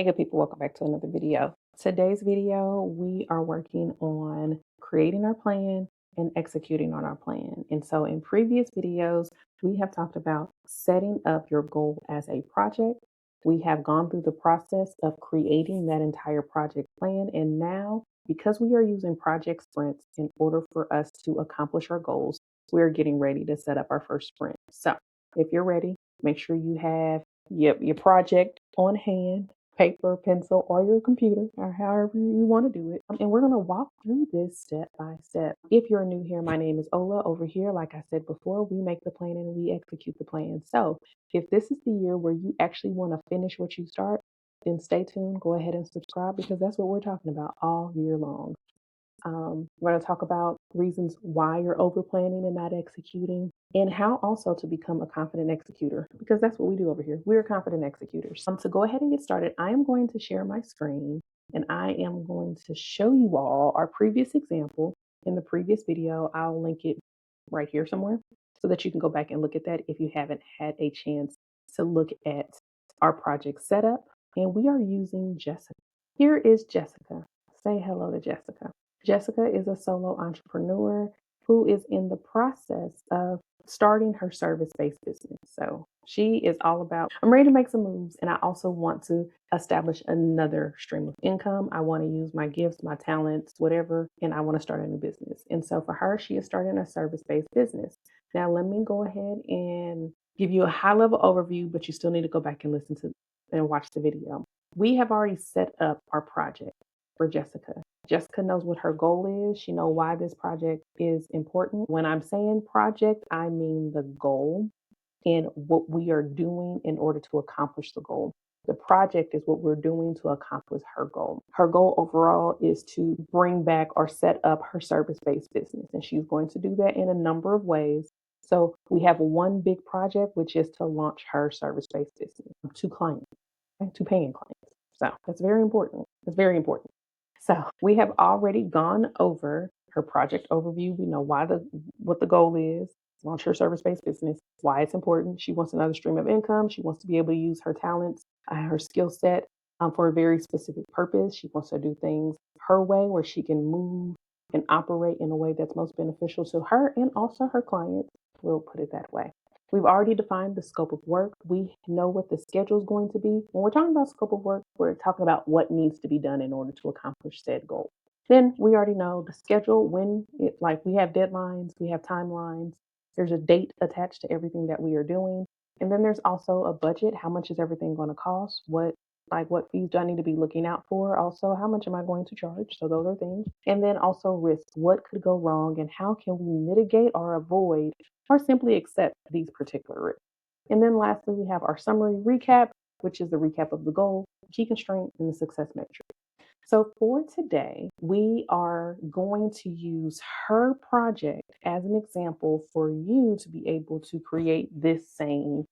Hey, good people, welcome back to another video. Today's video, we are working on creating our plan and executing on our plan. And so, in previous videos, we have talked about setting up your goal as a project. We have gone through the process of creating that entire project plan. And now, because we are using project sprints in order for us to accomplish our goals, we're getting ready to set up our first sprint. So, if you're ready, make sure you have your project on hand, paper, pencil, or your computer, or however you want to do it. And we're going to walk through this step by step. If you're new here, my name is Ola. Over here, like I said before, we make the plan and we execute the plan. So if this is the year where you actually want to finish what you start, then stay tuned. Go ahead and subscribe because that's what we're talking about all year long. We're going to talk about reasons why you're over planning and not executing, and how also to become a confident executor, because that's what we do over here. We're confident executors. To go ahead and get started, I am going to share my screen and I am going to show you all our previous example in the previous video. I'll link it right here somewhere so that you can go back and look at that if you haven't had a chance to look at our project setup. And we are using Jessica. Here is Jessica. Say hello to Jessica. Jessica is a solo entrepreneur who is in the process of starting her service-based business. So she is all about, I'm ready to make some moves, and I also want to establish another stream of income. I want to use my gifts, my talents, whatever, and I want to start a new business. And so for her, she is starting a service-based business. Now, let me go ahead and give you a high-level overview, but you still need to go back and listen to and watch the video. We have already set up our project for Jessica. Jessica knows what her goal is. She knows why this project is important. When I'm saying project, I mean the goal and what we are doing in order to accomplish the goal. The project is what we're doing to accomplish her goal. Her goal overall is to bring back or set up her service-based business, and she's going to do that in a number of ways. So we have one big project, which is to launch her service-based business to clients, to paying clients. So that's very important. It's very important. So we have already gone over her project overview. We know what the goal is, launch her service-based business, why it's important. She wants another stream of income. She wants to be able to use her talents, her skill set for a very specific purpose. She wants to do things her way where she can move and operate in a way that's most beneficial to her and also her clients. We'll put it that way. We've already defined the scope of work. We know what the schedule is going to be. When we're talking about scope of work, we're talking about what needs to be done in order to accomplish said goal. Then we already know the schedule, like we have deadlines, we have timelines. There's a date attached to everything that we are doing. And then there's also a budget. How much is everything going to cost? What fees do I need to be looking out for? Also, how much am I going to charge? So those are things. And then also risk. What could go wrong and how can we mitigate or avoid or simply accept these particular risks? And then lastly, we have our summary recap, which is the recap of the goal, key constraint, and the success metric. So for today, we are going to use her project as an example for you to be able to create this same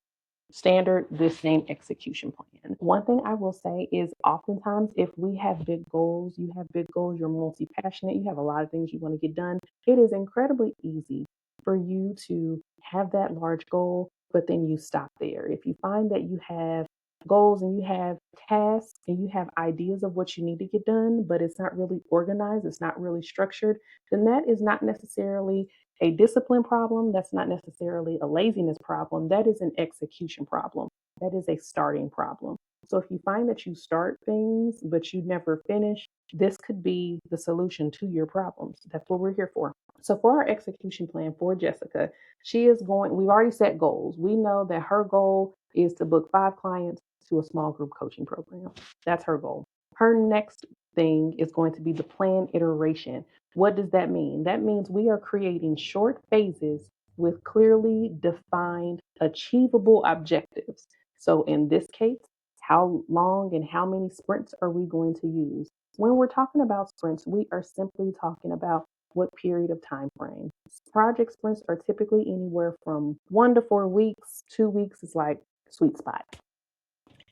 standard, this same execution plan. One thing I will say is oftentimes if we have big goals, you have big goals, you're multi-passionate, you have a lot of things you want to get done, it is incredibly easy for you to have that large goal, but then you stop there. If you find that you have goals and you have tasks and you have ideas of what you need to get done, but it's not really organized, it's not really structured, then that is not necessarily a discipline problem. That's not necessarily a laziness problem. That is an execution problem. That is a starting problem. So if you find that you start things, but you never finish, this could be the solution to your problems. That's what we're here for. So for our execution plan for Jessica, we've already set goals. We know that her goal is to book 5 clients to a small group coaching program. That's her goal. Her next thing is going to be the plan iteration. What does that mean? That means we are creating short phases with clearly defined, achievable objectives. So in this case, how long and how many sprints are we going to use? When we're talking about sprints, we are simply talking about what period of time frame. Project sprints are typically anywhere from 1 to 4 weeks. 2 weeks is like sweet spot.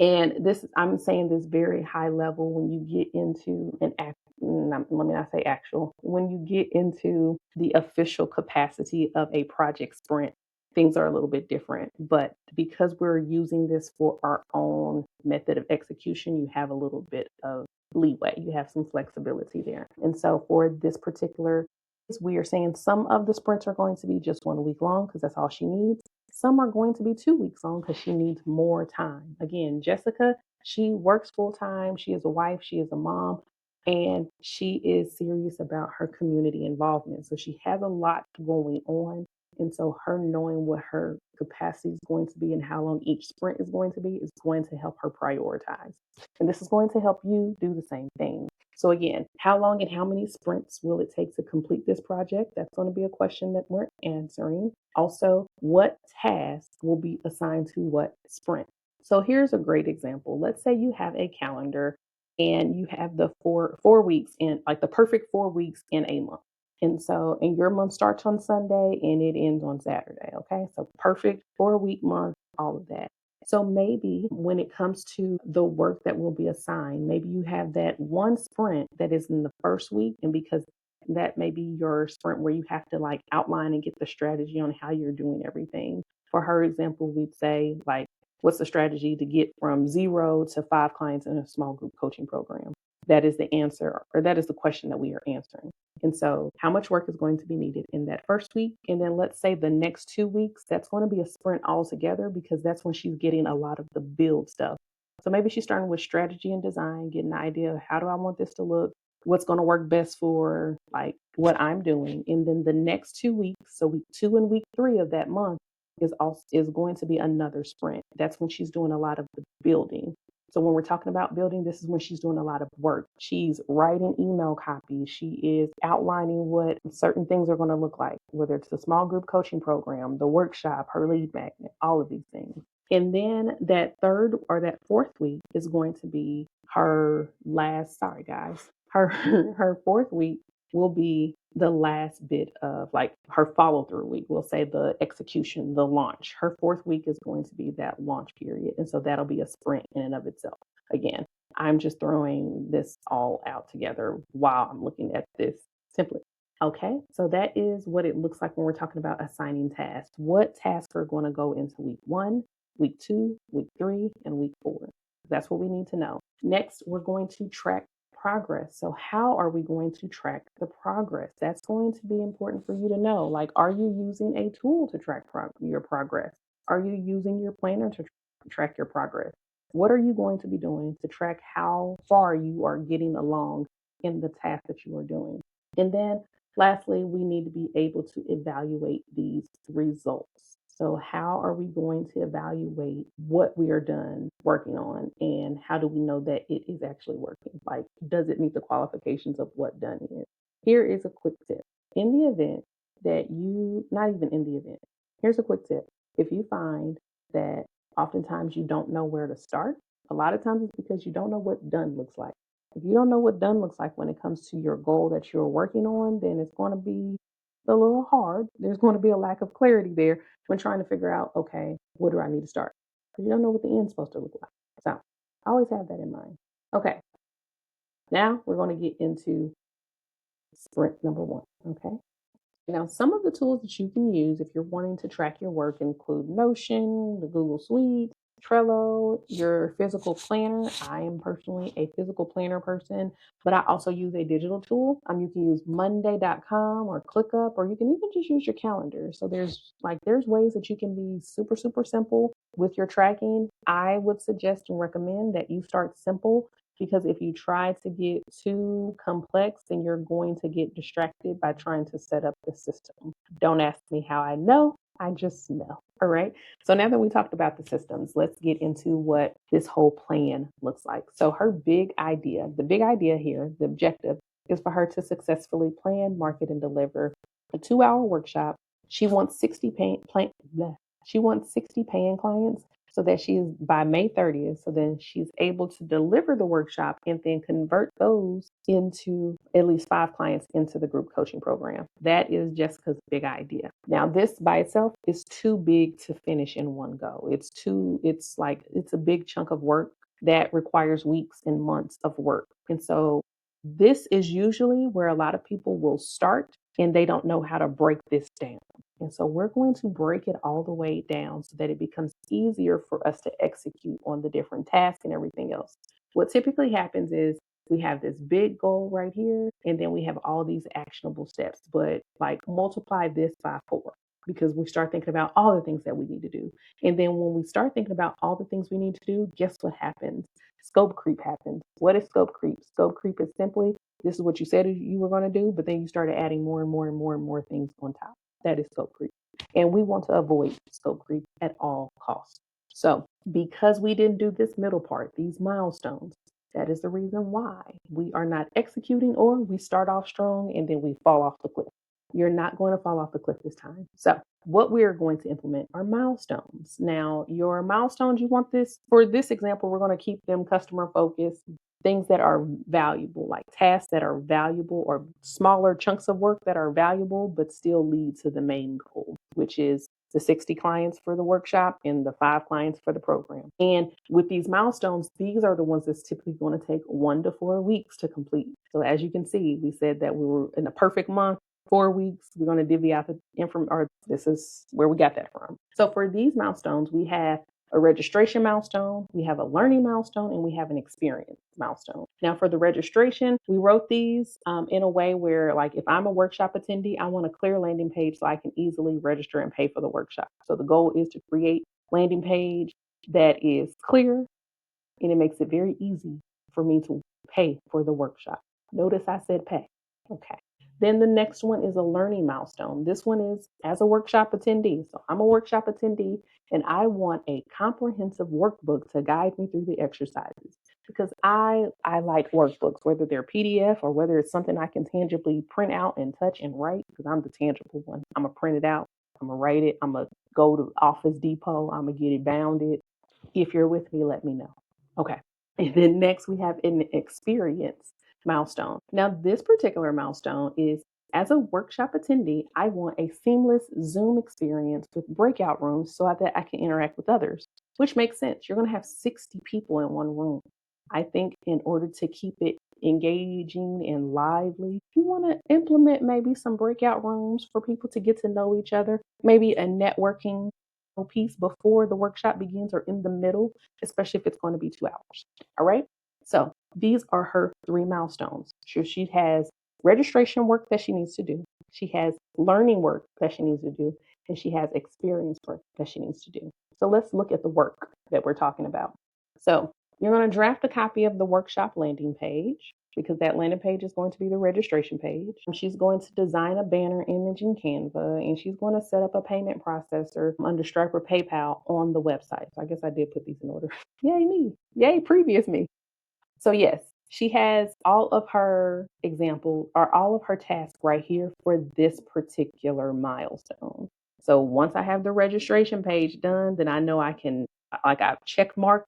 And I'm saying this very high level when you get into let me not say actual, when you get into the official capacity of a project sprint, things are a little bit different. But because we're using this for our own method of execution, you have a little bit of leeway. You have some flexibility there. And so for this particular, we are saying some of the sprints are going to be just 1 week long because that's all she needs. Some are going to be 2 weeks long because she needs more time. Again, Jessica, she works full time. She is a wife, she is a mom, and she is serious about her community involvement. So she has a lot going on. And so her knowing what her capacity is going to be and how long each sprint is going to be is going to help her prioritize. And this is going to help you do the same thing. So again, how long and how many sprints will it take to complete this project? That's going to be a question that we're answering. Also, what task will be assigned to what sprint? So here's a great example. Let's say you have a calendar and you have the four weeks in, like the perfect 4 weeks in a month. And your month starts on Sunday and it ends on Saturday. Okay. So perfect 4 week month, all of that. So maybe when it comes to the work that will be assigned, maybe you have that one sprint that is in the first week. And because that may be your sprint where you have to like outline and get the strategy on how you're doing everything. For her example, we'd say like, what's the strategy to get from 0 to 5 clients in a small group coaching program? That is the answer, or that is the question that we are answering. And so, how much work is going to be needed in that first week? And then let's say the next 2 weeks, that's going to be a sprint altogether because that's when she's getting a lot of the build stuff. So maybe she's starting with strategy and design, getting an idea of how do I want this to look, what's going to work best for like what I'm doing. And then the next 2 weeks, so week 2 and week 3 of that month is going to be another sprint. That's when she's doing a lot of the building. So when we're talking about building, this is when she's doing a lot of work. She's writing email copies. She is outlining what certain things are going to look like, whether it's the small group coaching program, the workshop, her lead magnet, all of these things. And then that third or that fourth week is going to be her last, sorry guys, her fourth week will be the last bit of like her follow through week. We'll say the execution, the launch. Her fourth week is going to be that launch period. And so that'll be a sprint in and of itself. Again, I'm just throwing this all out together while I'm looking at this template. Okay, so that is what it looks like when we're talking about assigning tasks. What tasks are going to go into week 1, week 2, week 3, and week 4? That's what we need to know. Next, we're going to track progress. So how are we going to track the progress? That's going to be important for you to know. Like, are you using a tool to track your progress? Are you using your planner to track your progress? What are you going to be doing to track how far you are getting along in the task that you are doing? And then lastly, we need to be able to evaluate these results. So how are we going to evaluate what we are done working on and how do we know that it is actually working? Like, does it meet the qualifications of what done is? Here is a quick tip. In the event that not even in the event, here's a quick tip. If you find that oftentimes you don't know where to start, a lot of times it's because you don't know what done looks like. If you don't know what done looks like when it comes to your goal that you're working on, then it's going to be a little hard. There's going to be a lack of clarity there when trying to figure out, okay, what do I need to start? Because you don't know what the end's supposed to look like. So always have that in mind. Okay, now we're going to get into sprint number 1. Okay. Now, some of the tools that you can use if you're wanting to track your work include Notion, the Google Suite, Trello, your physical planner. I am personally a physical planner person, but I also use a digital tool. You can use monday.com or ClickUp, or you can even just use your calendar. So there's ways that you can be super, super simple with your tracking. I would suggest and recommend that you start simple because if you try to get too complex, then you're going to get distracted by trying to set up the system. Don't ask me how I know. I just know. All right. So now that we talked about the systems, let's get into what this whole plan looks like. So her the big idea here, the objective is for her to successfully plan, market, and deliver a 2-hour workshop. She wants 60 paying clients so that she's by May 30th. So then she's able to deliver the workshop and then convert those into at least 5 clients into the group coaching program. That is Jessica's big idea. Now, this by itself is too big to finish in one go. It's a big chunk of work that requires weeks and months of work. And so this is usually where a lot of people will start and they don't know how to break this down. And so we're going to break it all the way down so that it becomes easier for us to execute on the different tasks and everything else. What typically happens is we have this big goal right here, and then we have all these actionable steps, but like multiply this by 4 because we start thinking about all the things that we need to do. And then when we start thinking about all the things we need to do, guess what happens? Scope creep happens. What is scope creep? Scope creep is simply this is what you said you were going to do, but then you started adding more and more and more and more things on top. That is scope creep. And we want to avoid scope creep at all costs. So, because we didn't do this middle part, these milestones, that is the reason why we are not executing, or we start off strong and then we fall off the cliff. You're not going to fall off the cliff this time. So, what we are going to implement are milestones. Now, your milestones, you want this for this example, we're going to keep them customer focused, things that are valuable, like tasks that are valuable or smaller chunks of work that are valuable, but still lead to the main goal, which is the 60 clients for the workshop and the 5 clients for the program. And with these milestones, these are the ones that's typically going to take 1 to 4 weeks to complete. So as you can see, we said that we were in a perfect month, 4 weeks. We're going to divvy out the information, or this is where we got that from. So for these milestones, we have a registration milestone, we have a learning milestone, and we have an experience milestone. Now, for the registration, we wrote these in a way where, like, if I'm a workshop attendee, I want a clear landing page so I can easily register and pay for the workshop. So the goal is to create landing page that is clear and it makes it very easy for me to pay for the workshop. Notice I said pay. Okay. Then the next one is a learning milestone. This one is as a workshop attendee. So I'm a workshop attendee and I want a comprehensive workbook to guide me through the exercises because I like workbooks, whether they're PDF or whether it's something I can tangibly print out and touch and write, because I'm the tangible one. I'm going to print it out. I'm going to write it. I'm going to go to Office Depot. I'm going to get it bounded. If you're with me, let me know. Okay. And then next we have an experience milestone. Now, this particular milestone is as a workshop attendee, I want a seamless Zoom experience with breakout rooms so that I can interact with others, which makes sense. You're going to have 60 people in one room. I think in order to keep it engaging and lively, you want to implement maybe some breakout rooms for people to get to know each other, maybe a networking piece before the workshop begins or in the middle, especially if it's going to be 2 hours. All right. So these are her 3 milestones. She has registration work that she needs to do. She has learning work that she needs to do. And she has experience work that she needs to do. So let's look at the work that we're talking about. So you're going to draft a copy of the workshop landing page because that landing page is going to be the registration page. She's going to design a banner image in Canva, and she's going to set up a payment processor under Stripe or PayPal on the website. So I guess I did put these in order. Yay me. Yay previous me. So yes, she has all of her example or all of her tasks right here for this particular milestone. So once I have the registration page done, then I know I can, like, I've check marked,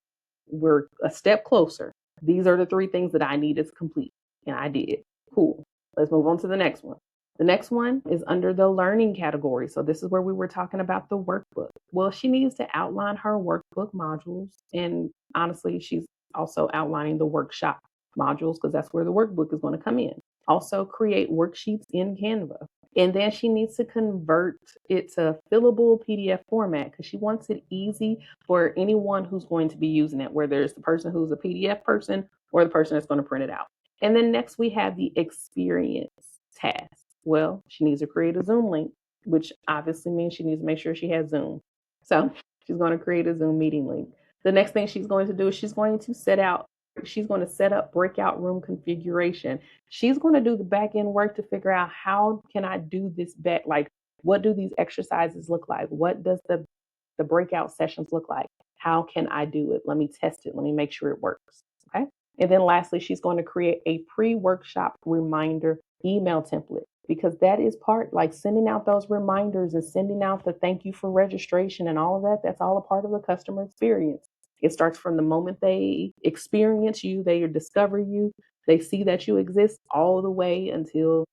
we're a step closer. These are the 3 things that I need to complete. And I did. Cool. Let's move on to the next one. The next one is under the learning category. So this is where we were talking about the workbook. Well, she needs to outline her workbook modules. And honestly, she's also outlining the workshop modules because that's where the workbook is going to come in. Also create worksheets in Canva. And then she needs to convert it to fillable PDF format because she wants it easy for anyone who's going to be using it, whether it's the person who's a PDF person or the person that's going to print it out. And then next we have the experience task. Well, she needs to create a Zoom link, which obviously means she needs to make sure she has Zoom. So she's going to create a Zoom meeting link. The next thing she's going to do is she's going to set up breakout room configuration. She's going to do the back end work to figure out how can I do this back, like what do these exercises look like? What does the breakout sessions look like? How can I do it? Let me test it. Let me make sure it works. Okay. And then lastly, she's going to create a pre-workshop reminder email template because that is part, like sending out those reminders and sending out the thank you for registration and all of that. That's all a part of the customer experience. It starts from the moment they experience you, they discover you, they see that you exist all the way until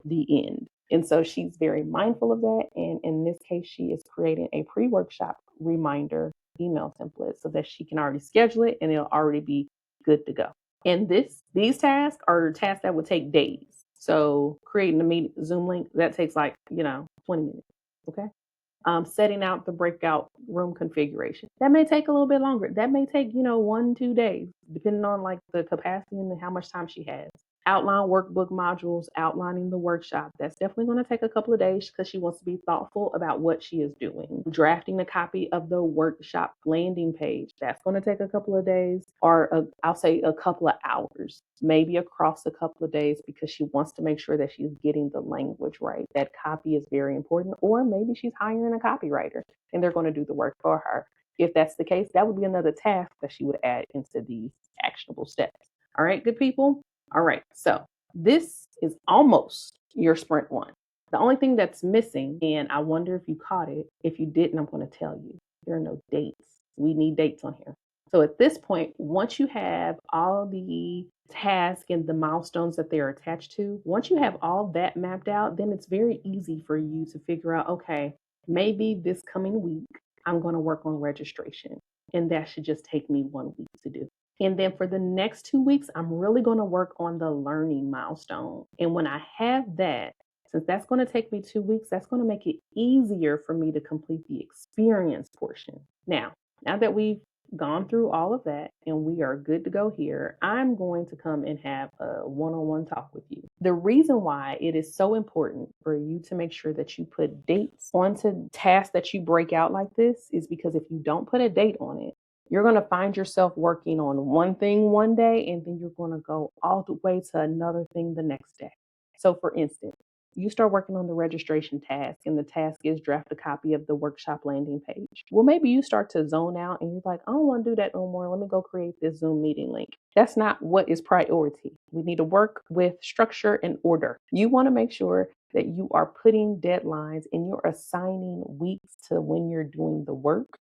the end. And so she's very mindful of that. And in this case, she is creating a pre-workshop reminder email template so that she can already schedule it and it'll already be good to go. And these tasks are tasks that would take days. So creating a Zoom link, that takes 20 minutes. Okay. Setting out the breakout room configuration. That may take a little bit longer. That may take, 1, 2 days, depending on like the capacity and how much time she has. Outline workbook modules, outlining the workshop. That's definitely going to take a couple of days because she wants to be thoughtful about what she is doing. Drafting a copy of the workshop landing page. That's going to take a couple of days, or I'll say a couple of hours, maybe across a couple of days, because she wants to make sure that she's getting the language right. That copy is very important, or maybe she's hiring a copywriter and they're going to do the work for her. If that's the case, that would be another task that she would add into these actionable steps. All right, good people. All right, so this is almost your sprint one. The only thing that's missing, and I wonder if you caught it. If you didn't, I'm going to tell you. There are no dates. We need dates on here. So at this point, once you have all the tasks and the milestones that they are attached to, once you have all that mapped out, then it's very easy for you to figure out, okay, maybe this coming week, I'm going to work on registration. And that should just take me 1 week to do. And then for the next 2 weeks, I'm really going to work on the learning milestone. And when I have that, since that's going to take me 2 weeks, that's going to make it easier for me to complete the experience portion. Now that we've gone through all of that and we are good to go here, I'm going to come and have a one-on-one talk with you. The reason why it is so important for you to make sure that you put dates onto tasks that you break out like this is because if you don't put a date on it, you're going to find yourself working on one thing one day, and then you're going to go all the way to another thing the next day. So, for instance, you start working on the registration task, and the task is draft a copy of the workshop landing page. Well, maybe you start to zone out and you're like, I don't want to do that no more. Let me go create this Zoom meeting link. That's not what is priority. We need to work with structure and order. You want to make sure that you are putting deadlines and you're assigning weeks to when you're doing the work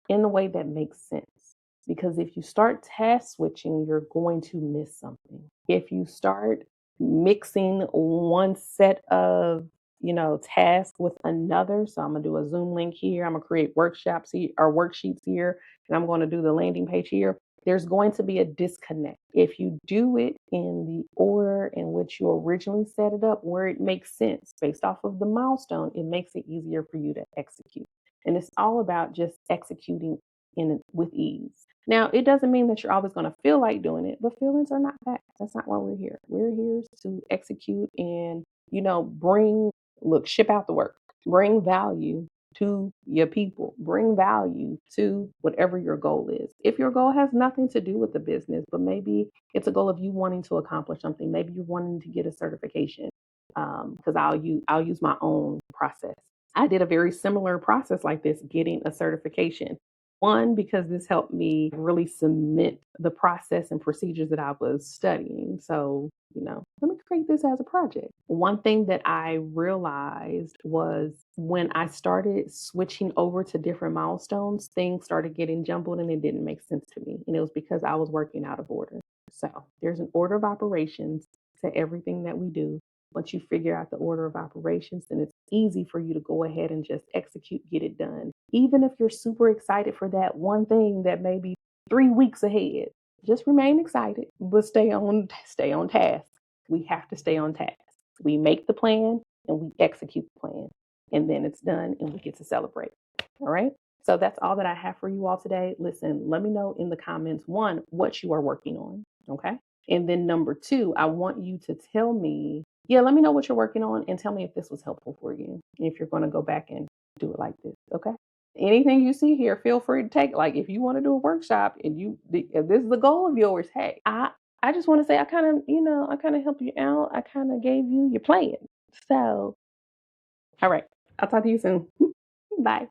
in the way that makes sense. Because if you start task switching, you're going to miss something. If you start mixing one set of, tasks with another, so I'm gonna do a Zoom link here, I'm gonna create workshops here or worksheets here, and I'm going to do the landing page here. There's going to be a disconnect. If you do it in the order in which you originally set it up, where it makes sense based off of the milestone, it makes it easier for you to execute. And it's all about just executing with ease. Now, it doesn't mean that you're always going to feel like doing it, but feelings are not facts. That's not why we're here. We're here to execute and, ship out the work, bring value to your people, bring value to whatever your goal is. If your goal has nothing to do with the business, but maybe it's a goal of you wanting to accomplish something, maybe you're wanting to get a certification. Because I'll use my own process. I did a very similar process like this, getting a certification. One, because this helped me really cement the process and procedures that I was studying. So, let me create this as a project. One thing that I realized was when I started switching over to different milestones, things started getting jumbled and it didn't make sense to me. And it was because I was working out of order. So, there's an order of operations to everything that we do. Once you figure out the order of operations, then it's easy for you to go ahead and just execute, get it done. Even if you're super excited for that one thing that may be 3 weeks ahead, just remain excited, but stay on task. We have to stay on task. We make the plan and we execute the plan, and then it's done and we get to celebrate. All right. So that's all that I have for you all today. Listen, let me know in the comments, one, what you are working on. Okay. And then number two, I want you to tell me, let me know what you're working on and tell me if this was helpful for you. If you're going to go back and do it like this. Okay. Anything you see here, feel free to take. Like if you want to do a workshop and if this is the goal of yours, hey, I just want to say I kind of helped you out. I kind of gave you your plan. So, all right. I'll talk to you soon. Bye.